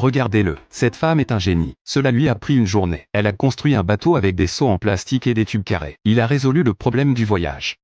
Regardez-le, cette femme est un génie. Cela lui a pris une journée. Elle a construit un bateau avec des seaux en plastique et des tubes carrés. Il a résolu le problème du voyage.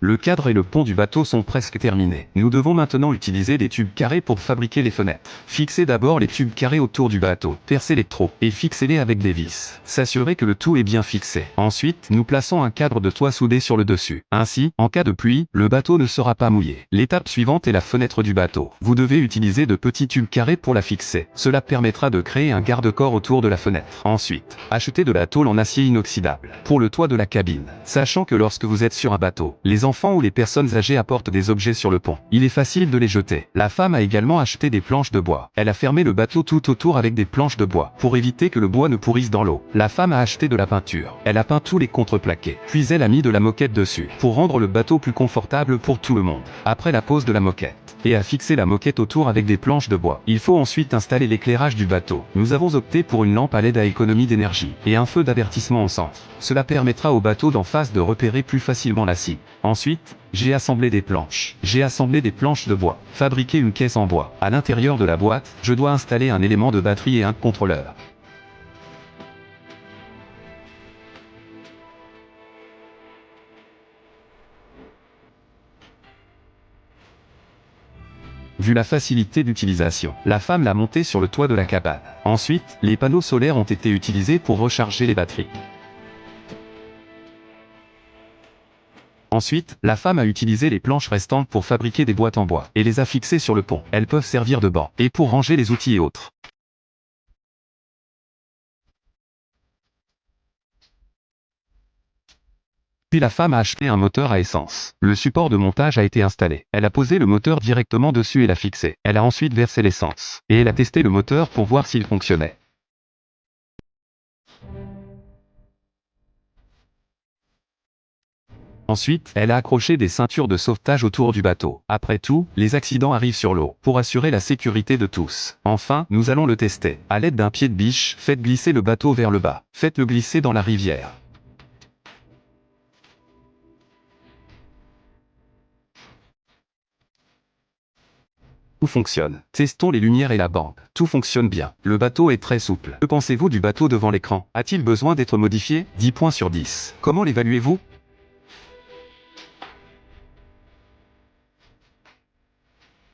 Le cadre et le pont du bateau sont presque terminés. Nous devons maintenant utiliser des tubes carrés pour fabriquer les fenêtres. Fixez d'abord les tubes carrés autour du bateau, percez les trous et fixez-les avec des vis. S'assurer que le tout est bien fixé. Ensuite, nous plaçons un cadre de toit soudé sur le dessus. Ainsi, en cas de pluie, le bateau ne sera pas mouillé. L'étape suivante est la fenêtre du bateau. Vous devez utiliser de petits tubes carrés pour la fixer. Cela permettra de créer un garde-corps autour de la fenêtre. Ensuite, achetez de la tôle en acier inoxydable pour le toit de la cabine. Sachant que lorsque vous êtes sur un bateau, les enfants ou les personnes âgées apportent des objets sur le pont. Il est facile de les jeter. La femme a également acheté des planches de bois. Elle a fermé le bateau tout autour avec des planches de bois, pour éviter que le bois ne pourrisse dans l'eau. La femme a acheté de la peinture. Elle a peint tous les contreplaqués. Puis elle a mis de la moquette dessus, pour rendre le bateau plus confortable pour tout le monde. Après la pose de la moquette, et a fixé la moquette autour avec des planches de bois. Il faut ensuite installer l'éclairage du bateau. Nous avons opté pour une lampe à LED à économie d'énergie, et un feu d'avertissement au centre. Cela permettra au bateau d'en face de repérer plus facilement la cible. Ensuite, j'ai assemblé des planches. J'ai assemblé des planches de bois. Fabriqué une caisse en bois. À l'intérieur de la boîte, je dois installer un élément de batterie et un contrôleur. Vu la facilité d'utilisation, la femme l'a monté sur le toit de la cabane. Ensuite, les panneaux solaires ont été utilisés pour recharger les batteries. Ensuite, la femme a utilisé les planches restantes pour fabriquer des boîtes en bois, et les a fixées sur le pont. Elles peuvent servir de banc, et pour ranger les outils et autres. Puis la femme a acheté un moteur à essence. Le support de montage a été installé. Elle a posé le moteur directement dessus et l'a fixé. Elle a ensuite versé l'essence. Et elle a testé le moteur pour voir s'il fonctionnait. Ensuite, elle a accroché des ceintures de sauvetage autour du bateau. Après tout, les accidents arrivent sur l'eau, pour assurer la sécurité de tous. Enfin, nous allons le tester. À l'aide d'un pied de biche, faites glisser le bateau vers le bas. Faites-le glisser dans la rivière. Tout fonctionne. Testons les lumières et la bande. Tout fonctionne bien. Le bateau est très souple. Que pensez-vous du bateau devant l'écran? A-t-il besoin d'être modifié? 10 points sur 10. Comment l'évaluez-vous?